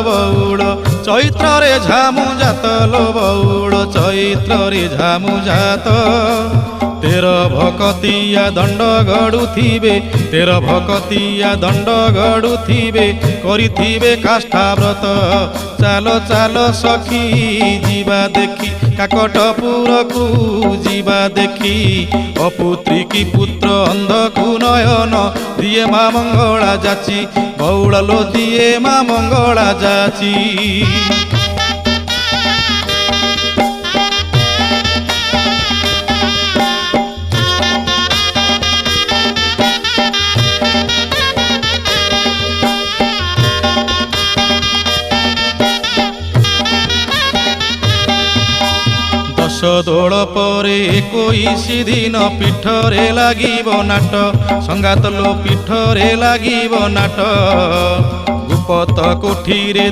ବଉଳ ଚୈତ୍ରରେ ଝାମୁ ଜାତ ଲୋ ବଉଳ ଚୈତ୍ରରେ ଝାମୁ ଜାତ। ତେର ଭକତିଆ ଦଣ୍ଡ ଗଡ଼ୁଥିବେ ତେର ଭକତିଆ ଦଣ୍ଡ ଗଡ଼ୁଥିବେ କରିଥିବେ କାଷ୍ଠାବ୍ରତ। ଚାଲ ଚାଲ ସଖୀ ଯିବା ଦେଖି କାକଟପୁରକୁ ଯିବା ଦେଖି ଅପୁତ୍ରୀ କି ପୁତ୍ର ଅନ୍ଧକୁ ନୟନ ଦିଏ ମା ମଙ୍ଗଳା ଯାଚି ବଉଳ ଲୋ ଦିଏ ମା ମଙ୍ଗଳା ଯାଚି। ଦୋଳ ପରେ 21 ଦିନ ପୀଠରେ ଲାଗିବ ନାଟ ସଙ୍ଗାତ ଲୋ ପୀଠରେ ଲାଗିବ ନାଟ। ଗୁପତ କୋଠିରେ